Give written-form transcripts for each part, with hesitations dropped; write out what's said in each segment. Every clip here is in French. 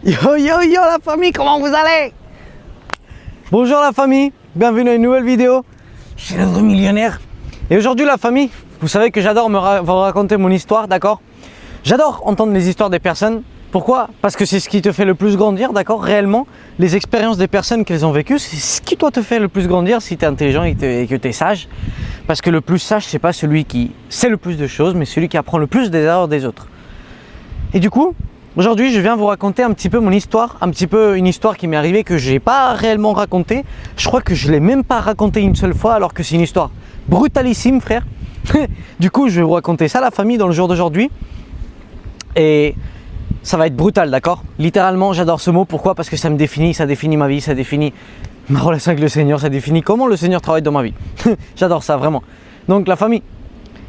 Yo yo yo la famille, comment vous allez? Bonjour la famille, bienvenue à une nouvelle vidéo. Je suis le millionnaire. Et aujourd'hui la famille, vous savez que j'adore vous raconter mon histoire, d'accord? J'adore entendre les histoires des personnes. Pourquoi? Parce que c'est ce qui te fait le plus grandir, d'accord? Réellement, les expériences des personnes qu'elles ont vécues, c'est ce qui doit te faire le plus grandir si tu es intelligent et que tu es sage. Parce que le plus sage, c'est pas celui qui sait le plus de choses, mais celui qui apprend le plus des erreurs des autres. Et du coup, aujourd'hui, je viens vous raconter un petit peu mon histoire, une histoire qui m'est arrivée que je n'ai pas réellement racontée. Je crois que je ne l'ai même pas racontée une seule fois, alors que c'est une histoire brutalissime, frère. Du coup, je vais vous raconter ça, la famille, dans le jour d'aujourd'hui. Et ça va être brutal, d'accord? Littéralement, j'adore ce mot. Pourquoi? Parce que ça me définit, ça définit ma vie, ça définit ma relation avec le Seigneur, ça définit comment le Seigneur travaille dans ma vie. J'adore ça, vraiment. Donc, la famille,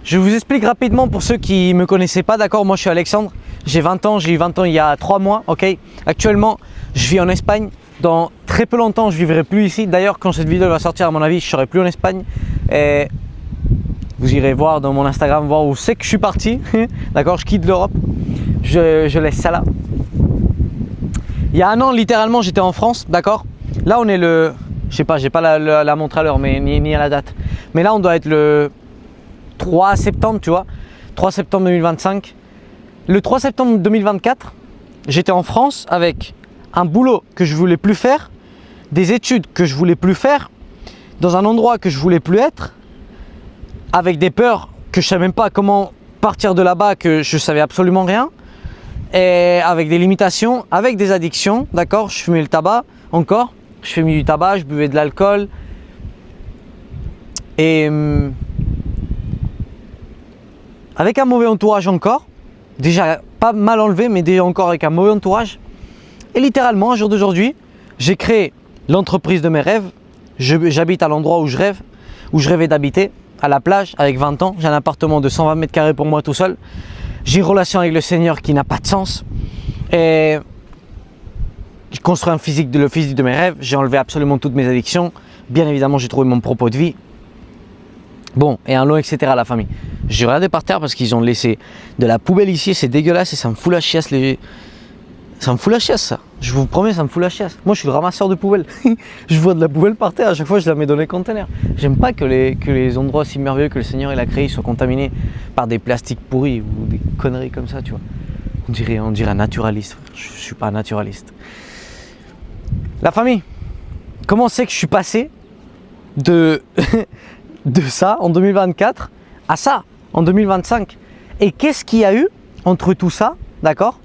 je vous explique rapidement pour ceux qui ne me connaissaient pas, d'accord? Moi, je suis Alexandre. J'ai 20 ans, j'ai eu 20 ans il y a 3 mois, ok? Actuellement, je vis en Espagne. Dans très peu longtemps, je ne vivrai plus ici. D'ailleurs, quand cette vidéo va sortir, à mon avis, je ne serai plus en Espagne. Et vous irez voir dans mon Instagram, voir où c'est que je suis parti. D'accord? Je quitte l'Europe. Je laisse ça là. Il y a un an, littéralement, j'étais en France, d'accord? Là, on est le... Je sais pas, j'ai pas la montre à l'heure, mais ni à la date. Mais là, on doit être le 3 septembre, tu vois? 3 septembre 2025. Le 3 septembre 2024, j'étais en France avec un boulot que je voulais plus faire, des études que je voulais plus faire, dans un endroit que je voulais plus être, avec des peurs que je savais même pas comment partir de là-bas, que je savais absolument rien, et avec des limitations, avec des addictions, d'accord? Je fumais le tabac encore, je fumais du tabac, je buvais de l'alcool, et avec un mauvais entourage encore. Déjà pas mal enlevé, mais déjà encore avec un mauvais entourage. Et littéralement, un jour d'aujourd'hui, j'ai créé l'entreprise de mes rêves. J'habite à l'endroit où je rêve, où je rêvais d'habiter, à la plage, avec 20 ans. J'ai un appartement de 120 mètres carrés pour moi tout seul. J'ai une relation avec le Seigneur qui n'a pas de sens. Et j'ai construit le physique de mes rêves. J'ai enlevé absolument toutes mes addictions. Bien évidemment, j'ai trouvé mon propos de vie. Bon, et un lot, etc. à la famille. J'ai regardé par terre parce qu'ils ont laissé de la poubelle ici, c'est dégueulasse et ça me fout la chiasse. Ça me fout la chiasse, ça. Je vous promets, ça me fout la chiasse. Moi, je suis le ramasseur de poubelle. Je vois de la poubelle par terre, à chaque fois, je la mets dans les containers. J'aime pas que les endroits si merveilleux que le Seigneur il a créés soient contaminés par des plastiques pourris ou des conneries comme ça, tu vois. On dirait un naturaliste. Je suis pas un naturaliste. La famille, comment c'est que je suis passé de ça en 2024 à ça en 2025? Et qu'est-ce qu'il y a eu entre tout ça, d'accord,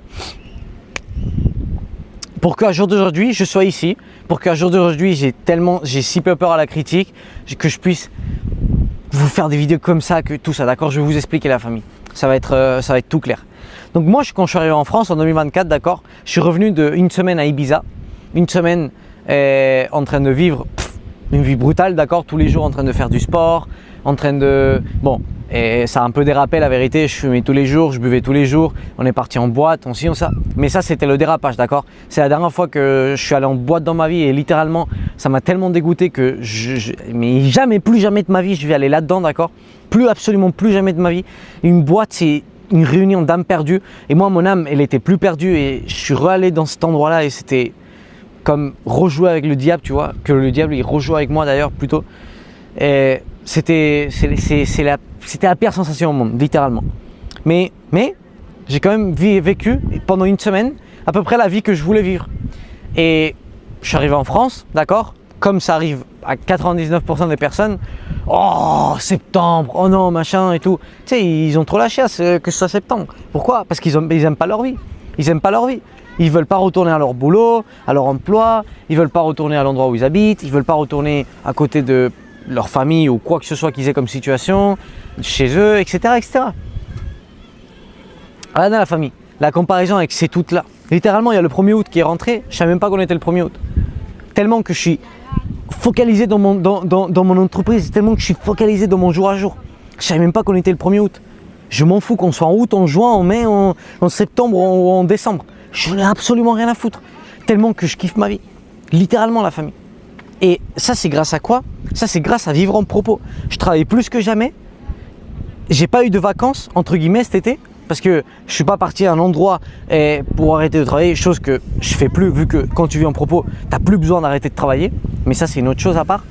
pour qu'à jour d'aujourd'hui je sois ici, pour qu'à jour d'aujourd'hui j'ai si peu peur à la critique, que je puisse vous faire des vidéos comme ça, que tout ça, d'accord? Je vais vous expliquer, la famille, ça va être tout clair. Donc moi, quand je suis arrivé en France en 2024, d'accord, je suis revenu d'une semaine à Ibiza, une semaine en train de vivre une vie brutale, d'accord, tous les jours en train de faire du sport, en train de... Bon, et ça a un peu dérapé, la vérité, je fumais tous les jours, je buvais tous les jours, on est parti en boîte, on ça. Mais ça, c'était le dérapage, d'accord? C'est la dernière fois que je suis allé en boîte dans ma vie et littéralement, ça m'a tellement dégoûté que mais plus jamais de ma vie, je vais aller là-dedans, d'accord? Absolument plus jamais de ma vie. Une boîte, c'est une réunion d'âmes perdues. Et moi, mon âme, elle était plus perdue et je suis re-allé dans cet endroit-là et c'était comme rejouer avec le diable, tu vois, que le diable il rejoue avec moi d'ailleurs plutôt. Et c'était la pire sensation au monde, littéralement. Mais j'ai quand même vécu pendant une semaine à peu près la vie que je voulais vivre. Et je suis arrivé en France, d'accord, comme ça arrive à 99% des personnes. Oh, septembre, oh non, machin et tout. Tu sais, ils ont trop la chiasse que ce soit septembre. Pourquoi? Parce qu'ils n'aiment pas leur vie. Ils n'aiment pas leur vie. Ils ne veulent pas retourner à leur boulot, à leur emploi, ils ne veulent pas retourner à l'endroit où ils habitent, ils ne veulent pas retourner à côté de leur famille ou quoi que ce soit qu'ils aient comme situation, chez eux, etc. etc. Ah non, la famille, la comparaison avec ces toutes-là. Littéralement, il y a le 1er août qui est rentré, je ne savais même pas qu'on était le 1er août. Tellement que je suis focalisé dans mon entreprise, tellement que je suis focalisé dans mon jour à jour. Je ne savais même pas qu'on était le 1er août. Je m'en fous qu'on soit en août, en juin, en mai, en septembre ou en décembre. Je n'ai absolument rien à foutre. Tellement que je kiffe ma vie. Littéralement, la famille. Et ça, c'est grâce à quoi? Ça, c'est grâce à vivre en propos. Je travaille plus que jamais. J'ai pas eu de vacances, entre guillemets, cet été. parce que je suis pas parti à un endroit pour arrêter de travailler, chose que je fais plus vu que quand tu vis en propos, tu n'as plus besoin d'arrêter de travailler. Mais ça, c'est une autre chose à part.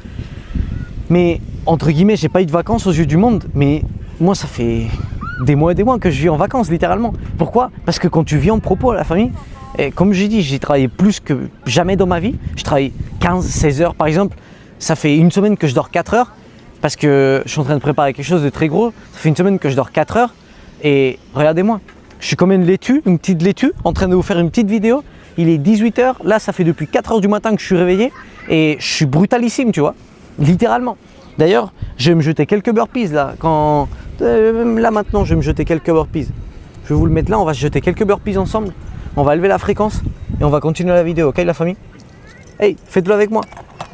Mais entre guillemets, j'ai pas eu de vacances aux yeux du monde, mais moi, ça fait des mois et des mois que je vis en vacances, littéralement. Pourquoi? Parce que quand tu vis en propos, la famille, et comme j'ai dit, j'ai travaillé plus que jamais dans ma vie. Je travaille 15-16 heures par exemple. Ça fait une semaine que je dors 4 heures parce que je suis en train de préparer quelque chose de très gros. Ça fait une semaine que je dors 4 heures et regardez-moi, je suis comme une laitue, une petite laitue, en train de vous faire une petite vidéo. Il est 18 heures, là ça fait depuis 4 heures du matin que je suis réveillé et je suis brutalissime, tu vois, littéralement. D'ailleurs, je vais me jeter quelques burpees là, là maintenant je vais me jeter quelques burpees. Je vais vous le mettre là, on va se jeter quelques burpees ensemble. On va élever la fréquence et on va continuer la vidéo, ok la famille? Hey, faites-le avec moi,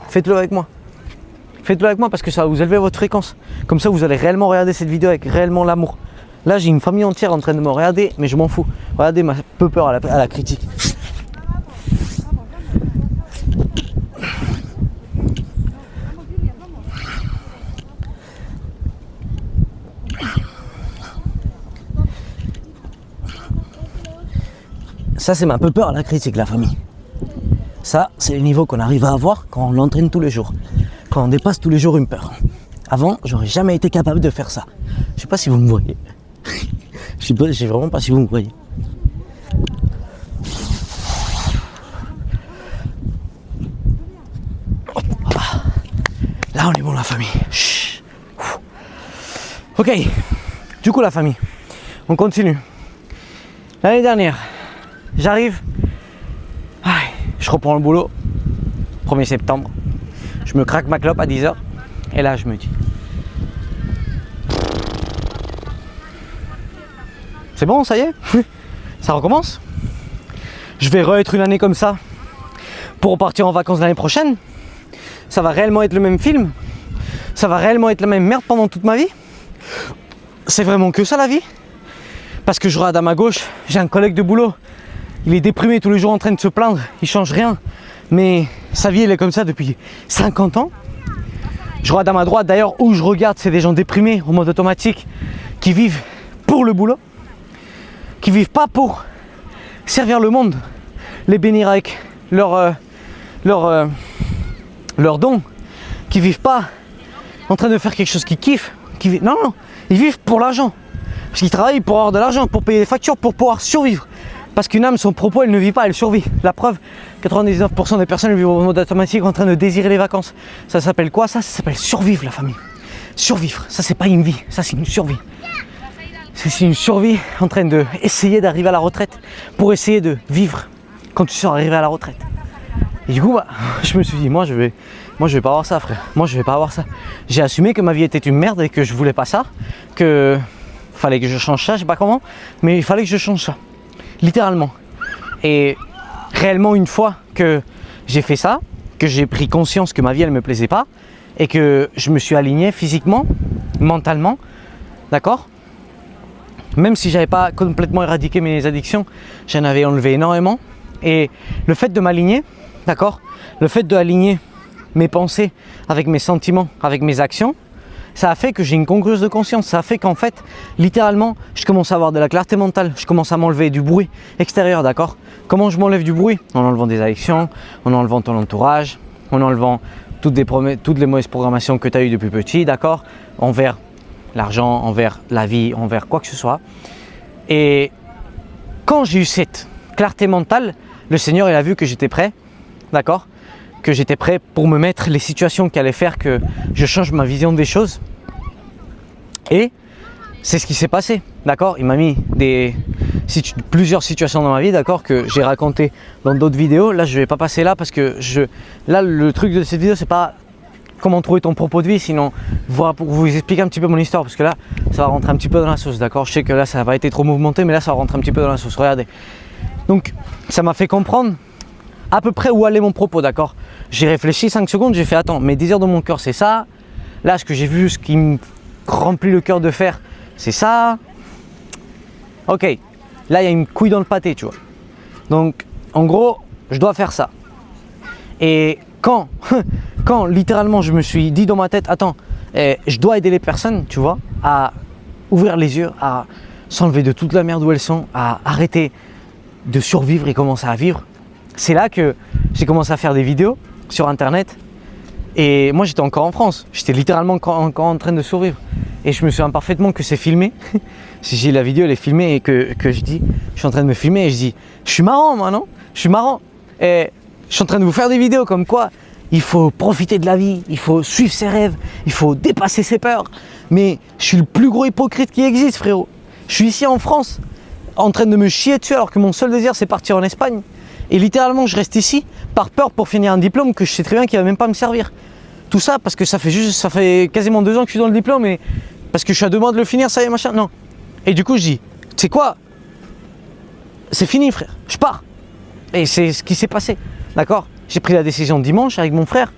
faites-le avec moi. Faites-le avec moi parce que ça va vous élever votre fréquence. Comme ça, vous allez réellement regarder cette vidéo avec réellement l'amour. Là, j'ai une famille entière en train de me regarder, mais je m'en fous. Regardez ma peu peur à la critique. Ça, c'est ma peu peur à la critique, la famille. Ça, c'est le niveau qu'on arrive à avoir quand on l'entraîne tous les jours. Quand on dépasse tous les jours une peur. Avant, j'aurais jamais été capable de faire ça. Je sais pas si vous me voyez. Je sais vraiment pas si vous me voyez. Là, on est bon, la famille. Chut. Ok. Du coup, la famille, on continue. L'année dernière, j'arrive. Je reprends le boulot. 1er septembre. Je me craque ma clope à 10 h. Et là, je me dis. C'est bon, ça y est? Ça recommence? Je vais être une année comme ça pour repartir en vacances l'année prochaine? Ça va réellement être le même film? Ça va réellement être la même merde pendant toute ma vie? C'est vraiment que ça la vie? Parce que je regarde à ma gauche, j'ai un collègue de boulot. Il est déprimé tous les jours en train de se plaindre, il change rien. Mais sa vie elle est comme ça depuis 50 ans. Je regarde à ma droite d'ailleurs où je regarde, c'est des gens déprimés en mode automatique qui vivent pour le boulot, qui vivent pas pour servir le monde, les bénir avec leurs dons, qui vivent pas en train de faire quelque chose qu'ils kiffent, non, ils vivent pour l'argent. Parce qu'ils travaillent pour avoir de l'argent, pour payer les factures, pour pouvoir survivre. Parce qu'une âme, son propos, elle ne vit pas, elle survit. La preuve, 99% des personnes vivent en mode automatique en train de désirer les vacances. Ça s'appelle quoi ça? Ça s'appelle survivre, la famille. Survivre, ça c'est pas une vie, ça c'est une survie. C'est une survie en train d'essayer d'arriver à la retraite pour essayer de vivre quand tu seras arrivé à la retraite. Et du coup, je me suis dit, moi je vais pas avoir ça, frère. Moi je vais pas avoir ça. J'ai assumé que ma vie était une merde et que je voulais pas ça, que fallait que je change ça, je sais pas comment, mais il fallait que je change ça. Littéralement. Et réellement, une fois que j'ai fait ça, que j'ai pris conscience que ma vie elle me plaisait pas et que je me suis aligné physiquement, mentalement, d'accord? Même si j'avais pas complètement éradiqué mes addictions, j'en avais enlevé énormément. Et le fait de m'aligner, d'accord? Le fait d'aligner mes pensées avec mes sentiments, avec mes actions, ça a fait que j'ai une congruence de conscience. Ça a fait qu'en fait, littéralement, je commence à avoir de la clarté mentale. Je commence à m'enlever du bruit extérieur, d'accord? Comment je m'enlève du bruit? En enlevant des addictions, en enlevant ton entourage, en enlevant toutes les mauvaises programmations que tu as eues depuis petit, d'accord? Envers l'argent, envers la vie, envers quoi que ce soit. Et quand j'ai eu cette clarté mentale, le Seigneur, il a vu que j'étais prêt, d'accord? Que j'étais prêt pour me mettre les situations qui allaient faire que je change ma vision des choses. Et c'est ce qui s'est passé, d'accord? Il m'a mis plusieurs situations dans ma vie, d'accord, que j'ai raconté dans d'autres vidéos. Là, je vais pas passer là parce que là, le truc de cette vidéo, c'est pas comment trouver ton propos de vie, sinon voilà, pour vous expliquer un petit peu mon histoire, parce que là, ça va rentrer un petit peu dans la sauce, d'accord? Je sais que là, ça n'a pas été trop mouvementé, mais là, ça va rentrer un petit peu dans la sauce. Regardez. Donc, ça m'a fait comprendre à peu près où allait mon propos, d'accord? J'ai réfléchi 5 secondes, j'ai fait attends, mes désirs de mon cœur c'est ça. Là, ce que j'ai vu, ce qui me remplit le cœur de faire, c'est ça. Ok, là il y a une couille dans le pâté, tu vois. Donc, en gros, je dois faire ça. Et quand littéralement je me suis dit dans ma tête, attends, je dois aider les personnes, tu vois, à ouvrir les yeux, à s'enlever de toute la merde où elles sont, à arrêter de survivre et commencer à vivre. C'est là que j'ai commencé à faire des vidéos sur internet. Et moi j'étais encore en France, j'étais littéralement encore en train de survivre. Et je me souviens parfaitement que c'est filmé. Si j'ai la vidéo, elle est filmée et que je dis, je suis en train de me filmer et je dis, je suis marrant moi non? Je suis marrant. Et je suis en train de vous faire des vidéos comme quoi il faut profiter de la vie, il faut suivre ses rêves, il faut dépasser ses peurs. Mais je suis le plus gros hypocrite qui existe frérot. Je suis ici en France, en train de me chier dessus alors que mon seul désir c'est partir en Espagne. Et littéralement je reste ici par peur pour finir un diplôme que je sais très bien qu'il ne va même pas me servir. Tout ça parce que ça fait quasiment 2 ans que je suis dans le diplôme et parce que je suis à 2 mois de le finir, ça y est machin, non. Et du coup je dis, tu sais quoi, c'est fini frère, je pars. Et c'est ce qui s'est passé, d'accord. J'ai pris la décision dimanche avec mon frère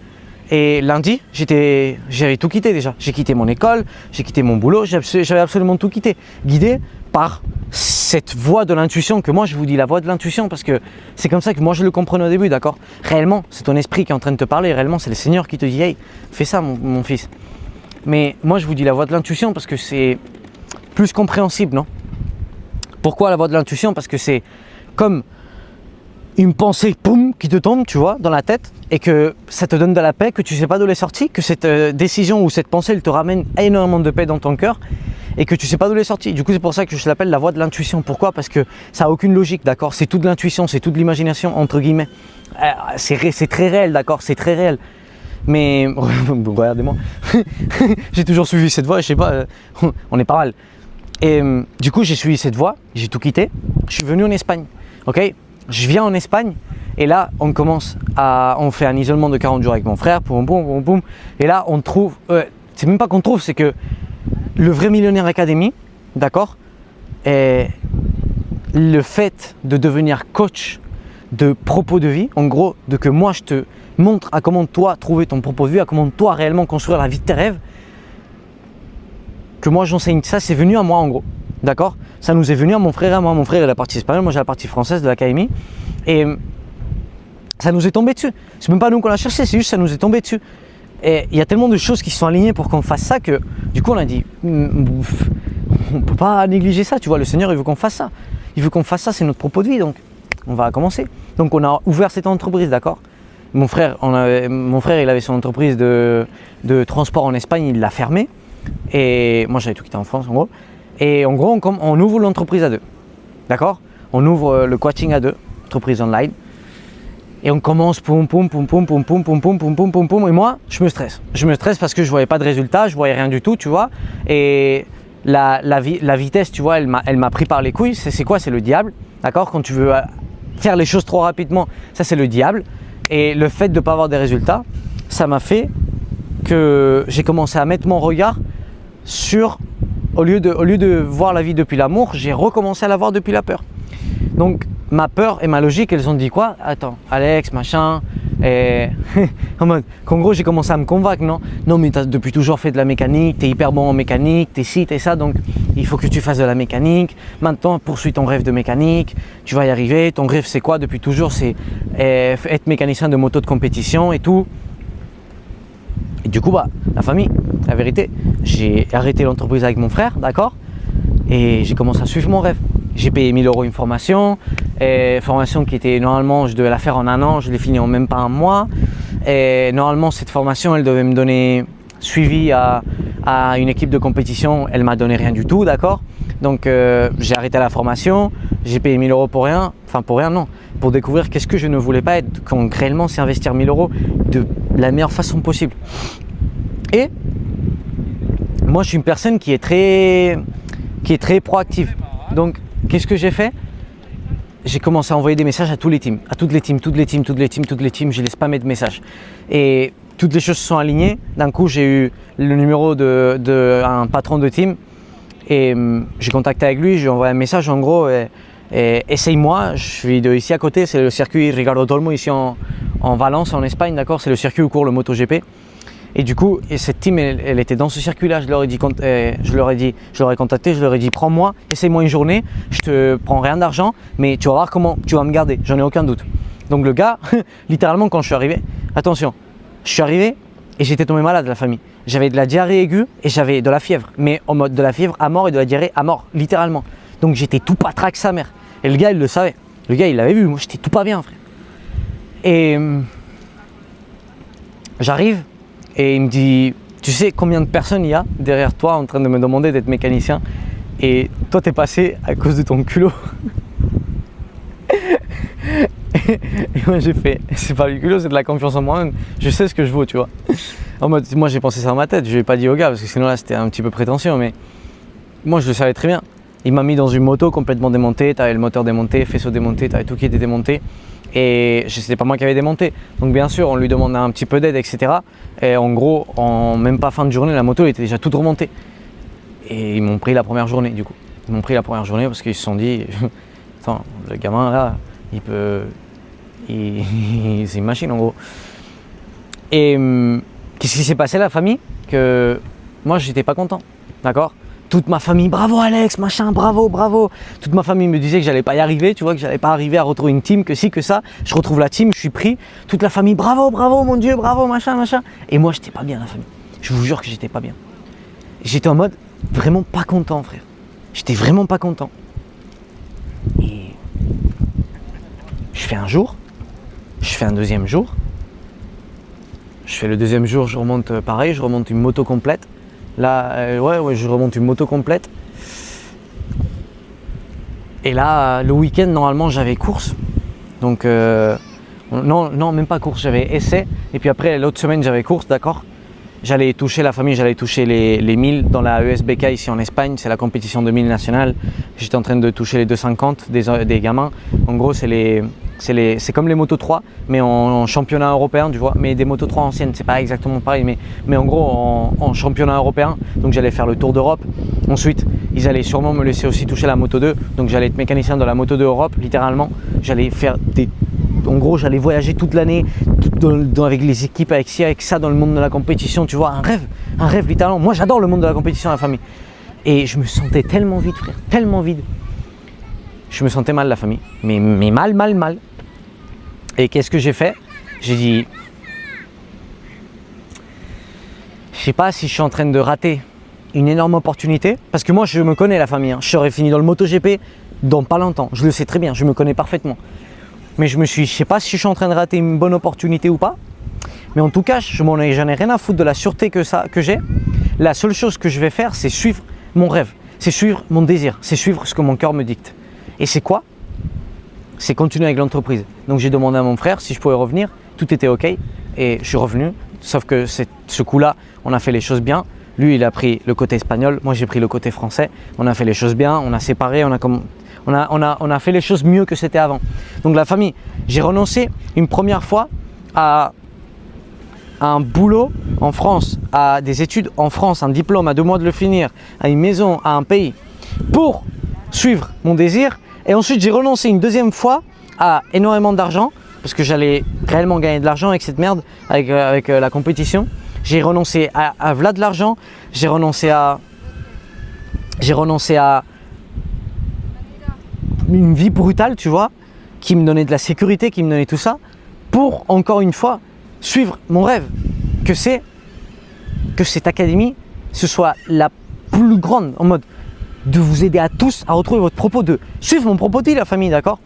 et lundi j'avais tout quitté déjà. J'ai quitté mon école, j'ai quitté mon boulot, j'avais absolument tout quitté. Guidé par cette voie de l'intuition que moi je vous dis la voie de l'intuition parce que c'est comme ça que moi je le comprenais au début, d'accord. Réellement c'est ton esprit qui est en train de te parler, réellement c'est le Seigneur qui te dit hey fais ça mon fils. Mais moi je vous dis la voie de l'intuition parce que c'est plus compréhensible, non? Pourquoi la voie de l'intuition? Parce que c'est comme une pensée poum qui te tombe, tu vois, dans la tête et que ça te donne de la paix, que tu sais pas d'où elle est sortie, que cette décision ou cette pensée elle te ramène énormément de paix dans ton cœur et que tu sais pas d'où elle est sortie. Du coup c'est pour ça que je l'appelle la voie de l'intuition. Pourquoi? Parce que ça a aucune logique, d'accord. C'est tout de l'intuition, c'est tout de l'imagination entre guillemets. C'est très réel, d'accord, c'est très réel. Mais regardez-moi, j'ai toujours suivi cette voie, je sais pas, on est pas mal. Et du coup j'ai suivi cette voie, j'ai tout quitté, je suis venu en Espagne, ok. Je viens en Espagne et là on fait un isolement de 40 jours avec mon frère, boum boum boum boum. Et là on trouve, c'est même pas qu'on trouve, c'est que le vrai Millionnaire Academy, d'accord, et le fait de devenir coach de propos de vie, en gros, de que moi je te montre à comment toi trouver ton propos de vie, à comment toi réellement construire la vie de tes rêves, que moi j'enseigne ça, c'est venu à moi en gros. D'accord? Ça nous est venu à mon frère et à moi. Mon frère est la partie espagnole, moi j'ai la partie française de l'académie. Et ça nous est tombé dessus. C'est même pas nous qu'on l'a cherché, c'est juste ça nous est tombé dessus. Et il y a tellement de choses qui sont alignées pour qu'on fasse ça que du coup on a dit on peut pas négliger ça, tu vois. Le Seigneur il veut qu'on fasse ça. Il veut qu'on fasse ça, c'est notre propos de vie, donc on va commencer. Donc on a ouvert cette entreprise, d'accord? Mon frère il avait son entreprise de transport en Espagne, il l'a fermée. Et moi j'avais tout quitté en France en gros. Et en gros, on ouvre l'entreprise à 2, d'accord? On ouvre le coaching à 2, entreprise online. Et on commence poum poum poum poum poum poum poum poum poum poum poum poum. Et moi, je me stresse. Je me stresse parce que je voyais pas de résultat, je voyais rien du tout, tu vois. Et la vitesse, tu vois, elle m'a pris par les couilles. C'est quoi? C'est le diable, d'accord? Quand tu veux faire les choses trop rapidement, ça c'est le diable. Et le fait de ne pas avoir des résultats, ça m'a fait que j'ai commencé à mettre mon regard sur... Au lieu de voir la vie depuis l'amour, j'ai recommencé à la voir depuis la peur. Donc ma peur et ma logique, elles ont dit quoi? Attends, Alex, machin, et en mode qu'en gros j'ai commencé à me convaincre, non mais tu as depuis toujours fait de la mécanique, tu es hyper bon en mécanique, tu es ci, tu es ça, donc il faut que tu fasses de la mécanique. Maintenant poursuis ton rêve de mécanique, tu vas y arriver. Ton rêve c'est quoi depuis toujours? C'est être mécanicien de moto de compétition et tout. Et du coup la famille, la vérité, j'ai arrêté l'entreprise avec mon frère, d'accord, et j'ai commencé à suivre mon rêve. J'ai payé 1000 € une formation, formation qui était normalement, je devais la faire en 1 an, je l'ai fini en même pas 1 mois. Et normalement cette formation, elle devait me donner suivi à une équipe de compétition, elle m'a donné rien du tout, d'accord. Donc j'ai arrêté la formation, j'ai payé 1000 € pour rien, enfin pour rien non, pour découvrir qu'est-ce que je ne voulais pas être, réellement c'est investir 1000 € de la meilleure façon possible. Et moi je suis une personne qui est très proactive. Donc qu'est-ce que j'ai fait? J'ai commencé à envoyer des messages à tous les teams, à toutes les teams, je les spammais de messages. Et toutes les choses se sont alignées. D'un coup, j'ai eu le numéro d'un patron de team et j'ai contacté avec lui, j'ai envoyé un message en gros, essaye-moi, je suis ici à côté, c'est le circuit Ricardo Tolmo ici en Valence, en Espagne, d'accord, c'est le circuit où court le MotoGP. Et du coup, cette team, elle était dans ce circuit-là. Je leur ai contacté, je leur ai dit, prends-moi, essaye-moi une journée, je te prends rien d'argent, mais tu vas voir comment tu vas me garder, j'en ai aucun doute. Donc le gars, littéralement quand je suis arrivé, attention, je suis arrivé et j'étais tombé malade de la famille. J'avais de la diarrhée aiguë et j'avais de la fièvre, mais en mode de la fièvre à mort et de la diarrhée à mort, littéralement. Donc j'étais tout patraque sa mère. Et le gars, il le savait. Le gars, il l'avait vu. Moi, j'étais tout pas bien, frère. Et j'arrive et il me dit, tu sais combien de personnes il y a derrière toi en train de me demander d'être mécanicien et toi t'es passé à cause de ton culot. Et moi j'ai fait, c'est pas du culot, c'est de la confiance en moi-même. Je sais ce que je vaux, tu vois. En mode, moi j'ai pensé ça dans ma tête, je l'ai pas dit au gars parce que sinon là c'était un petit peu prétentieux, mais moi je le savais très bien. Il m'a mis dans une moto complètement démontée, t'avais le moteur démonté, faisceau démonté, t'avais tout qui était démonté. Et c'était pas moi qui avais démonté. Donc bien sûr, on lui demandait un petit peu d'aide, etc. Et en gros, en même pas fin de journée, la moto elle était déjà toute remontée. Et ils m'ont pris la première journée du coup. Ils m'ont pris la première journée parce qu'ils se sont dit, attends, le gamin là, il peut... c'est une machine en gros. Et qu'est-ce qui s'est passé la famille? Que moi j'étais pas content, d'accord? Toute ma famille, bravo Alex, machin, bravo, bravo. Toute ma famille me disait que j'allais pas y arriver, tu vois, que j'allais pas arriver à retrouver une team, que si, que ça. Je retrouve la team, je suis pris. Toute la famille, bravo, bravo, mon Dieu, bravo, machin, machin. Et moi, j'étais pas bien, la famille. Je vous jure que j'étais pas bien. J'étais en mode vraiment pas content, frère. J'étais vraiment pas content. Et je fais un jour, je fais un deuxième jour. Je fais le deuxième jour, je remonte pareil, je remonte une moto complète. Là, ouais, je remonte une moto complète. Et là, le week-end, normalement, j'avais course. Donc, non, même pas course, j'avais essai. Et puis après, l'autre semaine, j'avais course, d'accord. J'allais toucher la famille, j'allais toucher les 1000 dans la ESBK ici en Espagne. C'est la compétition de 1000 nationale. J'étais en train de toucher les 250 des gamins. En gros, c'est comme les Moto 3, mais en championnat européen, tu vois. Mais des Moto 3 anciennes, c'est pas exactement pareil, mais en gros en championnat européen. Donc j'allais faire le tour d'Europe. Ensuite, ils allaient sûrement me laisser aussi toucher la Moto 2. Donc j'allais être mécanicien dans la Moto 2 Europe, littéralement. J'allais faire en gros, j'allais voyager toute l'année avec les équipes, avec ci, avec ça, dans le monde de la compétition, tu vois, un rêve littéralement. Moi, j'adore le monde de la compétition, la famille. Et je me sentais tellement vide, frère, tellement vide. Je me sentais mal, la famille, mais mal. Et qu'est-ce que j'ai fait? J'ai dit, je sais pas si je suis en train de rater une énorme opportunité, parce que moi, je me connais, la famille. Hein. Je serais fini dans le MotoGP dans pas longtemps. Je le sais très bien, je me connais parfaitement. Mais je sais pas si je suis en train de rater une bonne opportunité ou pas. Mais en tout cas, j'en ai rien à foutre de la sûreté que j'ai. La seule chose que je vais faire, c'est suivre mon rêve, c'est suivre mon désir, c'est suivre ce que mon cœur me dicte. Et c'est quoi? C'est continuer avec l'entreprise. Donc j'ai demandé à mon frère si je pouvais revenir. Tout était OK et je suis revenu. Sauf que ce coup-là, on a fait les choses bien. Lui, il a pris le côté espagnol. Moi, j'ai pris le côté français. On a fait les choses bien. On a séparé. On a fait les choses mieux que c'était avant. Donc la famille, j'ai renoncé une première fois à un boulot en France, à des études en France, un diplôme à 2 mois de le finir, à une maison, à un pays, pour suivre mon désir. Et ensuite, j'ai renoncé une deuxième fois à énormément d'argent, parce que j'allais réellement gagner de l'argent avec cette merde, avec la compétition. J'ai renoncé à voilà de l'argent, j'ai renoncé à une vie brutale, tu vois, qui me donnait de la sécurité, qui me donnait tout ça, pour encore une fois suivre mon rêve, que cette académie, ce soit la plus grande, en mode de vous aider à tous à retrouver votre propos, de suivre mon propos de vie, la famille, d'accord?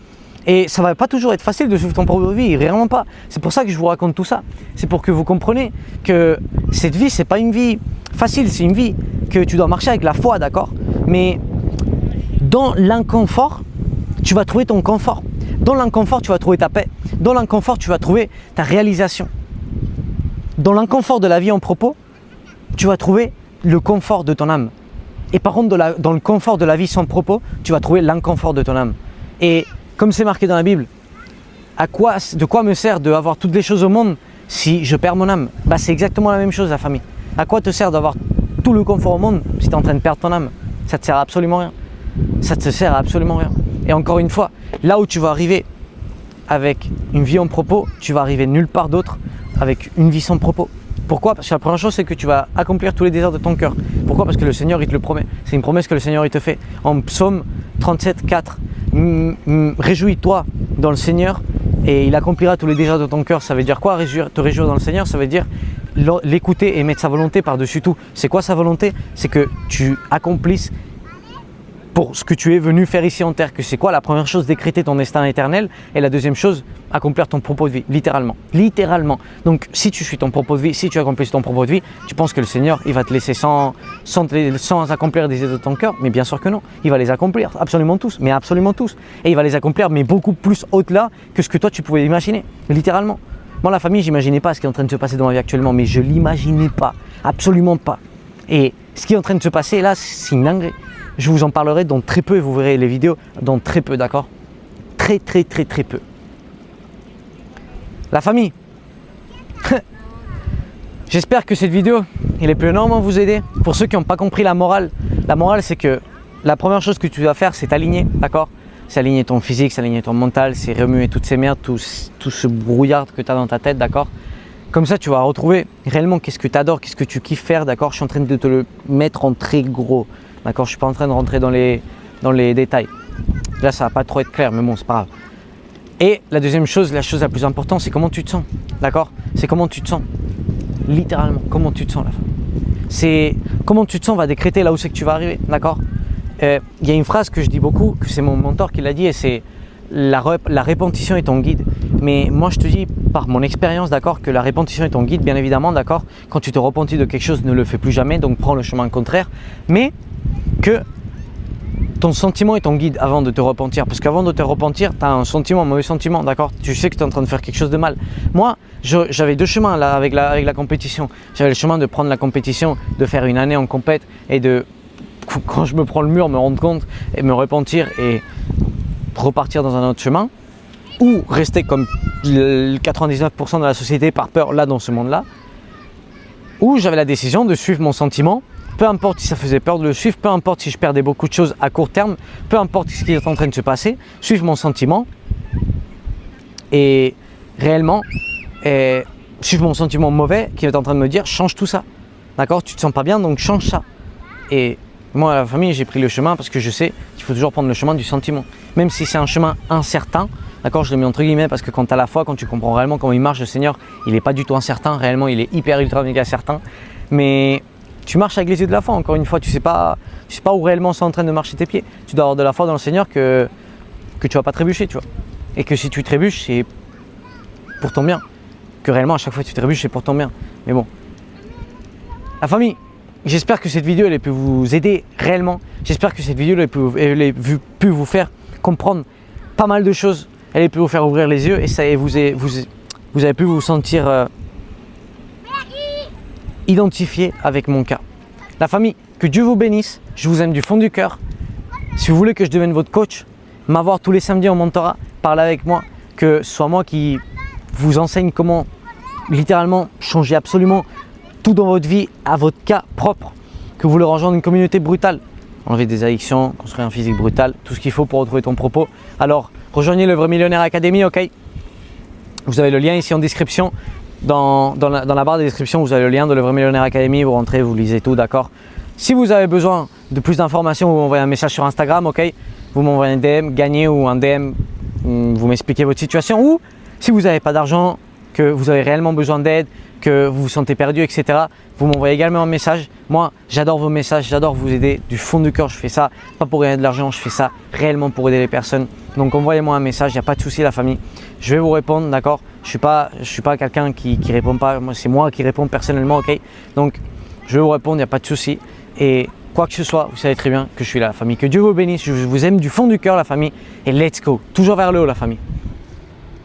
Et ça va pas toujours être facile de suivre ton propre vie, vraiment pas. C'est pour ça que je vous raconte tout ça. C'est pour que vous compreniez que cette vie, c'est pas une vie facile, c'est une vie que tu dois marcher avec la foi, d'accord? Mais dans l'inconfort, tu vas trouver ton confort. Dans l'inconfort, tu vas trouver ta paix. Dans l'inconfort, tu vas trouver ta réalisation. Dans l'inconfort de la vie en propos, tu vas trouver le confort de ton âme. Et par contre, dans le confort de la vie sans propos, tu vas trouver l'inconfort de ton âme. Et comme c'est marqué dans la Bible, de quoi me sert d'avoir toutes les choses au monde si je perds mon âme? Bah, c'est exactement la même chose, la famille. À quoi te sert d'avoir tout le confort au monde si tu es en train de perdre ton âme? Ça te sert à absolument rien. Ça te sert à absolument rien. Et encore une fois, là où tu vas arriver avec une vie en propos, tu vas arriver nulle part d'autre avec une vie sans propos. Pourquoi? Parce que la première chose, c'est que tu vas accomplir tous les désirs de ton cœur. Pourquoi? Parce que le Seigneur, il te le promet. C'est une promesse que le Seigneur, il te fait. En psaume 37, 4, réjouis-toi dans le Seigneur et il accomplira tous les désirs de ton cœur. Ça veut dire quoi, te réjouir dans le Seigneur? Ça veut dire l'écouter et mettre sa volonté par-dessus tout. C'est quoi sa volonté? C'est que tu accomplisses pour ce que tu es venu faire ici en terre. Que c'est quoi? La première chose, décréter ton destin éternel, et la deuxième chose, accomplir ton propos de vie, littéralement. Donc si tu suis ton propos de vie, si tu accomplis ton propos de vie, tu penses que le Seigneur, il va te laisser sans accomplir des idées de ton cœur? Mais bien sûr que non, il va les accomplir, absolument tous, mais absolument tous. Et il va les accomplir, mais beaucoup plus au-delà que ce que toi tu pouvais imaginer, littéralement. Moi, la famille, j'imaginais pas ce qui est en train de se passer dans ma vie actuellement, mais je l'imaginais pas, absolument pas. Et ce qui est en train de se passer là, c'est une dinguerie. Je vous en parlerai dans très peu et vous verrez les vidéos dans très peu, d'accord? Très peu. La famille. J'espère que cette vidéo, elle peut énormément vous aider. Pour ceux qui n'ont pas compris la morale c'est que la première chose que tu dois faire, c'est t'aligner, d'accord? C'est aligner ton physique, c'est aligner ton mental, c'est remuer toutes ces merdes, tout ce brouillard que tu as dans ta tête, d'accord? Comme ça, tu vas retrouver réellement qu'est-ce que tu adores, qu'est-ce que tu kiffes faire, d'accord? Je suis en train de te le mettre en très gros. D'accord, je ne suis pas en train de rentrer dans les détails. Là, ça ne va pas trop être clair, mais bon, c'est pas grave. Et la deuxième chose, la chose la plus importante, c'est comment tu te sens. D'accord? C'est comment tu te sens. Littéralement, comment tu te sens, la femme. C'est comment tu te sens va décréter là où c'est que tu vas arriver. D'accord? Il y a une phrase que je dis beaucoup, que c'est mon mentor qui l'a dit, et c'est la répétition est ton guide. Mais moi, je te dis par mon expérience, d'accord, que la répétition est ton guide, bien évidemment, d'accord. Quand tu te repentis de quelque chose, ne le fais plus jamais, donc prends le chemin contraire. Mais que ton sentiment est ton guide avant de te repentir. Parce qu'avant de te repentir, tu as un sentiment, un mauvais sentiment, d'accord? Tu sais que tu es en train de faire quelque chose de mal. Moi, j'avais deux chemins là avec la compétition. J'avais le chemin de prendre la compétition, de faire une année en compète et de, quand je me prends le mur, me rendre compte et me repentir et repartir dans un autre chemin. Ou rester comme 99% de la société par peur là dans ce monde-là. Ou j'avais la décision de suivre mon sentiment. Peu importe si ça faisait peur de le suivre, peu importe si je perdais beaucoup de choses à court terme, peu importe ce qui est en train de se passer, suivre mon sentiment et réellement suivre mon sentiment mauvais qui est en train de me dire change tout ça. D'accord? Tu te sens pas bien donc change ça. Et moi, à la famille, j'ai pris le chemin parce que je sais qu'il faut toujours prendre le chemin du sentiment. Même si c'est un chemin incertain, d'accord, je le mets entre guillemets parce que quand tu as la foi, quand tu comprends réellement comment il marche, le Seigneur, il n'est pas du tout incertain, réellement il est hyper ultra méga certain. Mais tu marches avec les yeux de la foi, encore une fois, tu sais pas où réellement sont en train de marcher tes pieds. Tu dois avoir de la foi dans le Seigneur que tu vas pas trébucher, tu vois. Et que si tu trébuches, c'est pour ton bien. Que réellement, à chaque fois que tu trébuches, c'est pour ton bien. Mais bon. La famille, j'espère que cette vidéo, elle a pu vous aider réellement. J'espère que cette vidéo, elle a pu vous faire comprendre pas mal de choses. Elle a pu vous faire ouvrir les yeux et vous avez pu vous sentir identifié avec mon cas. La famille, que Dieu vous bénisse. Je vous aime du fond du cœur. Si vous voulez que je devienne votre coach, m'avoir tous les samedis en mentorat, parler avec moi, que ce soit moi qui vous enseigne comment littéralement changer absolument tout dans votre vie à votre cas propre, que vous voulez rejoindre une communauté brutale, enlever des addictions, construire un physique brutal, tout ce qu'il faut pour retrouver ton propos. Alors, rejoignez le Vrai Millionnaire Academy, ok? Vous avez le lien ici en description. Dans la barre de description, vous avez le lien de le Vrai Millionnaire Academy. Vous rentrez, vous lisez tout, d'accord? Si vous avez besoin de plus d'informations, vous m'envoyez un message sur Instagram, ok? Vous m'envoyez un DM, gagné ou un DM, vous m'expliquez votre situation. Ou si vous n'avez pas d'argent, que vous avez réellement besoin d'aide, que vous vous sentez perdu, etc. Vous m'envoyez également un message. Moi, j'adore vos messages, j'adore vous aider du fond du cœur. Je fais ça pas pour gagner de l'argent, je fais ça réellement pour aider les personnes. Donc envoyez-moi un message, il n'y a pas de souci la famille. Je vais vous répondre, d'accord? Je suis pas quelqu'un qui répond pas. Moi, c'est moi qui réponds personnellement, ok? Donc je vais vous répondre, il n'y a pas de souci. Et quoi que ce soit, vous savez très bien que je suis là, la famille. Que Dieu vous bénisse. Je vous aime du fond du cœur, la famille. Et let's go, toujours vers le haut, la famille.